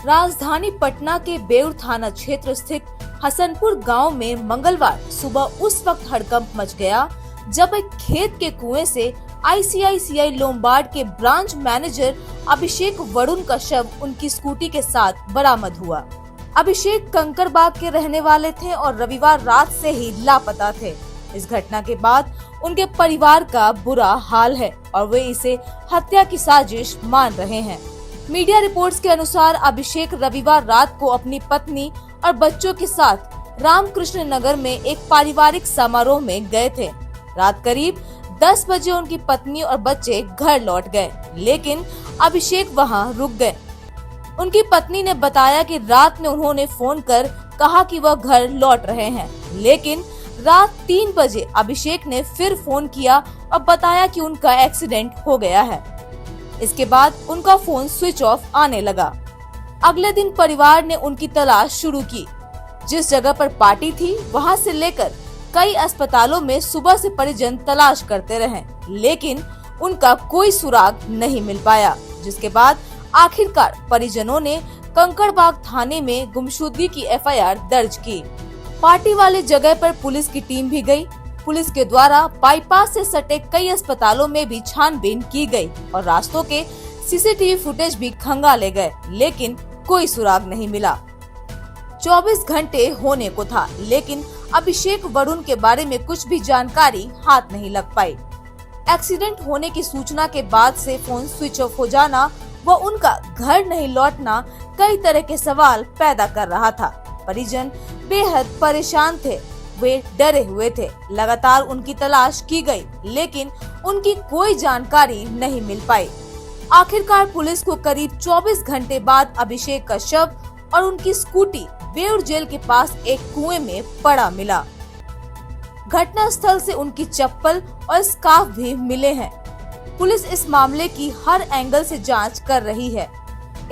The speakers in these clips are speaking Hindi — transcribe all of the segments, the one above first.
राजधानी पटना के बेउर थाना क्षेत्र स्थित हसनपुर गांव में मंगलवार सुबह उस वक्त हड़कंप मच गया जब एक खेत के कुएं से आईसीआईसीआई लोम्बार्ड के ब्रांच मैनेजर अभिषेक वरुण का शव उनकी स्कूटी के साथ बरामद हुआ। अभिषेक कंकड़बाग के रहने वाले थे और रविवार रात से ही लापता थे। इस घटना के बाद उनके परिवार का बुरा हाल है और वे इसे हत्या की साजिश मान रहे हैं। मीडिया रिपोर्ट्स के अनुसार अभिषेक रविवार रात को अपनी पत्नी और बच्चों के साथ रामकृष्ण नगर में एक पारिवारिक समारोह में गए थे। रात करीब 10 बजे उनकी पत्नी और बच्चे घर लौट गए, लेकिन अभिषेक वहां रुक गए। उनकी पत्नी ने बताया कि रात में उन्होंने फोन कर कहा कि वह घर लौट रहे हैं, लेकिन रात 3 बजे अभिषेक ने फिर फोन किया और बताया कि उनका एक्सीडेंट हो गया है। इसके बाद उनका फोन स्विच ऑफ आने लगा। अगले दिन परिवार ने उनकी तलाश शुरू की। जिस जगह पर पार्टी थी वहां से लेकर कई अस्पतालों में सुबह से परिजन तलाश करते रहे, लेकिन उनका कोई सुराग नहीं मिल पाया। जिसके बाद आखिरकार परिजनों ने कंकड़बाग थाने में गुमशुदगी की एफआईआर दर्ज की। पार्टी वाले जगह पर पुलिस की टीम भी गई। पुलिस के द्वारा बाईपास से सटे कई अस्पतालों में भी छानबीन की गई और रास्तों के सीसीटीवी फुटेज भी खंगाले गए, लेकिन कोई सुराग नहीं मिला। 24 घंटे होने को था, लेकिन अभिषेक वरुण के बारे में कुछ भी जानकारी हाथ नहीं लग पाई। एक्सीडेंट होने की सूचना के बाद से फोन स्विच ऑफ हो जाना व उनका घर नहीं लौटना कई तरह के सवाल पैदा कर रहा था। परिजन बेहद परेशान थे, वे डरे हुए थे। लगातार उनकी तलाश की गई, लेकिन उनकी कोई जानकारी नहीं मिल पाई। आखिरकार पुलिस को करीब 24 घंटे बाद अभिषेक का शव और उनकी स्कूटी बेउर जेल के पास एक कुएं में पड़ा मिला। घटना स्थल से उनकी चप्पल और स्कार्फ भी मिले हैं। पुलिस इस मामले की हर एंगल से जांच कर रही है।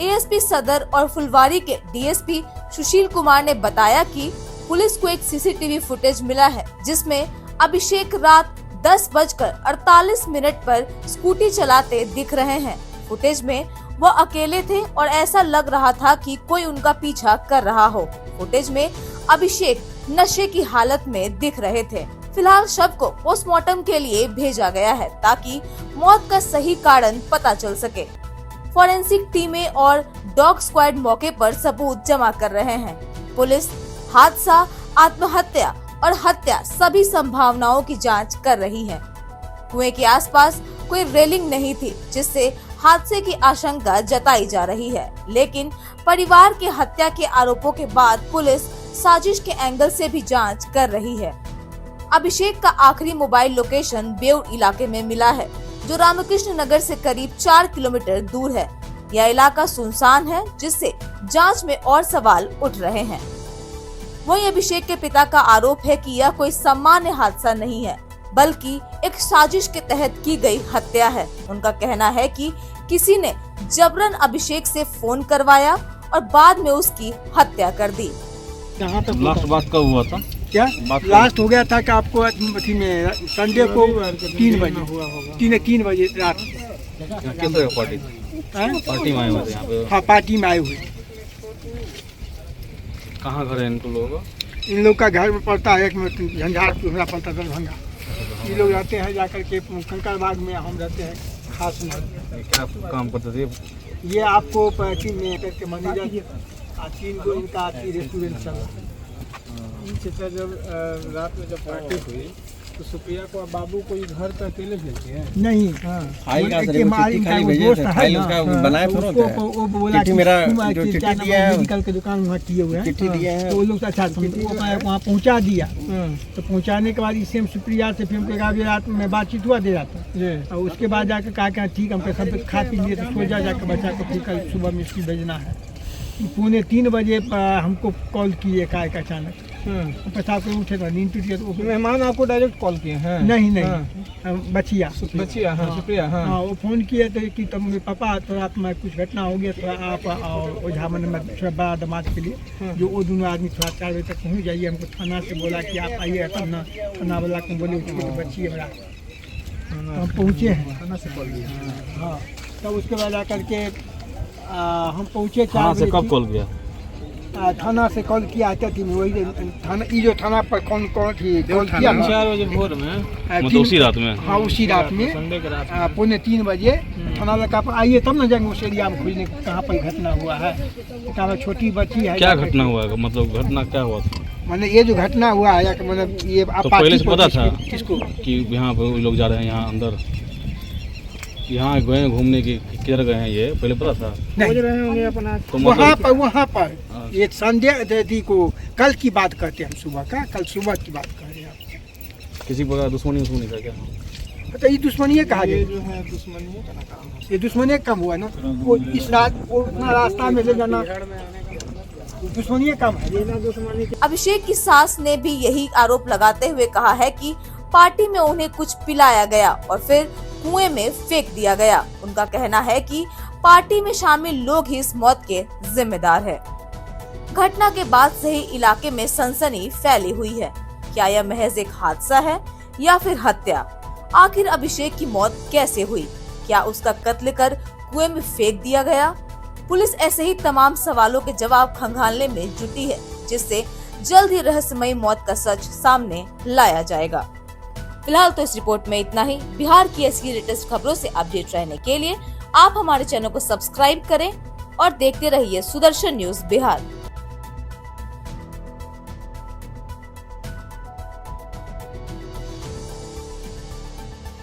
एएसपी सदर और फुलवारी के डीएसपी सुशील कुमार ने बताया कि पुलिस को एक सीसीटीवी फुटेज मिला है, जिसमें अभिषेक रात 10:48 पर स्कूटी चलाते दिख रहे हैं। फुटेज में वो अकेले थे और ऐसा लग रहा था कि कोई उनका पीछा कर रहा हो। फुटेज में अभिषेक नशे की हालत में दिख रहे थे। फिलहाल शव को पोस्टमार्टम के लिए भेजा गया है ताकि मौत का सही कारण पता चल सके। फोरेंसिक टीमें और डॉग स्क्वाड मौके पर सबूत जमा कर रहे हैं। पुलिस हादसा, आत्महत्या और हत्या सभी संभावनाओं की जांच कर रही है। कुएं के आसपास कोई रेलिंग नहीं थी, जिससे हादसे की आशंका जताई जा रही है, लेकिन परिवार के हत्या के आरोपों के बाद पुलिस साजिश के एंगल से भी जांच कर रही है। अभिषेक का आखिरी मोबाइल लोकेशन बेउर इलाके में मिला है, जो रामकृष्ण नगर से करीब 4 किलोमीटर दूर है। यह इलाका सुनसान है, जिससे जांच में और सवाल उठ रहे हैं। वहीं अभिषेक के पिता का आरोप है कि यह कोई सामान्य हादसा नहीं है, बल्कि एक साजिश के तहत की गई हत्या है। उनका कहना है कि किसी ने जबरन अभिषेक से फोन करवाया और बाद में उसकी हत्या कर दी। यहाँ तक लास्ट बात कब हुआ था? क्या लास्ट हो गया था कि आपको अथी में संडे को 3 बजे 3 बजे रात। किस तरह पार्टी में आए हुए थे यहाँ पे? हाँ, पार्टी में आए हुए। कहाँ घर है इनको लोग? इन लोग का घर में पड़ता है एक में झंझारपुर पड़ता दरभंगा। ये लोग रहते हैं जाकर के कंकड़बाग में, हम रहते हैं खास में। क्या काम करते थे ये? आपको पार्टी में करके मैनेजर 3 गो इनका रेस्टोरेंट चल। जब रात में जब पार्टी हुई तो सुप्रिया को बाबू को घर पे अकेले भेजते हैं? नहीं, मेडिकल के दुकान वहाँ किए हुए हैं, तो वो लोग अच्छा वहाँ पहुँचा दिया। तो पहुँचाने के बाद इसे सुप्रिया से फिर हमको रात में बातचीत हुआ दे जाता, और उसके बाद जाकर कहा ठीक हमको सब खा पी लिए, तो सो जाकर बच्चा को फिर कल सुबह में स्कूल भेजना है। 2:45 बजे हमको कॉल किए का अचानक, पता को उठे तो नींद टूट गया। तो मेहमान आपको डायरेक्ट कॉल किए हैं? नहीं, बचिया सुप्रिया। हाँ, वो फोन किए थे कि तुम पापा थोड़ा आप में कुछ घटना हो गया, थोड़ा आप और ओझा मन में थोड़ा बड़ा दमाद के लिए जो वो दोनों आदमी थोड़ा 4 बजे तक पहुँच जाइए। हमको थाना से बोला कि आप आइए, तब ना थाना वाला को बोले तो बच्ची है मेरा। हम पहुँचे हैं थाना से कॉल किया। हाँ, तब उसके बाद आकर के हम पहुँचे 4 कहाँ से बजे कब थी। कॉल किया? थाना से कॉल किया था कि वही थाना ये जो थाना पर कौन थी कॉल किया 4 बजे भोर में, मतलब उसी रात में? हाँ उसी रात में संडे के रात 2:45 बजे थाना लगा पर आइए तब ना जाएंगे उस एरिया में खोजने कहाँ पर घटना हुआ है। कहाँ पर छोटी बच्ची है। क्या घटना हुआ है? मतलब घटना क्या हुआ था? मैंने ये जो घटना हुआ है कि मतलब ये तो पहले से पता था किसको कि यहाँ पे लोग जा रहे हैं यहाँ अंदर, यहाँ गए हैं घूमने की, किधर गए हैं ये पहले पता था? नहीं रहे होंगे अपना। तो वहाँ पर हाँ। ये संदेह थी को कल की बात करते हैं हम सुबह का, कल सुबह की बात कर रहे हैं। किसी प्रकार दुश्मनी था क्या? तो ये दुश्मनी कहा ये गया, जो है दुश्मनी का काम है। ये दुश्मनी कम हुआ ना, वो इस रात वो उतना रास्ता में ले जाना दुश्मनी कम है। अभिषेक की सास ने भी यही आरोप लगाते हुए कहा है कि पार्टी में उन्हें कुछ पिलाया गया और फिर कुएं में फेंक दिया गया। उनका कहना है कि पार्टी में शामिल लोग ही इस मौत के जिम्मेदार है। घटना के बाद से ही इलाके में सनसनी फैली हुई है। क्या यह महज एक हादसा है या फिर हत्या? आखिर अभिषेक की मौत कैसे हुई? क्या उसका कत्ल कर कुएं में फेंक दिया गया? पुलिस ऐसे ही तमाम सवालों के जवाब खंगालने में जुटी है, जिससे जल्द ही रहस्यमयी मौत का सच सामने लाया जाएगा। फिलहाल तो इस रिपोर्ट में इतना ही। बिहार की ऐसी लेटेस्ट खबरों से अपडेट रहने के लिए आप हमारे चैनल को सब्सक्राइब करें और देखते रहिए सुदर्शन न्यूज बिहार।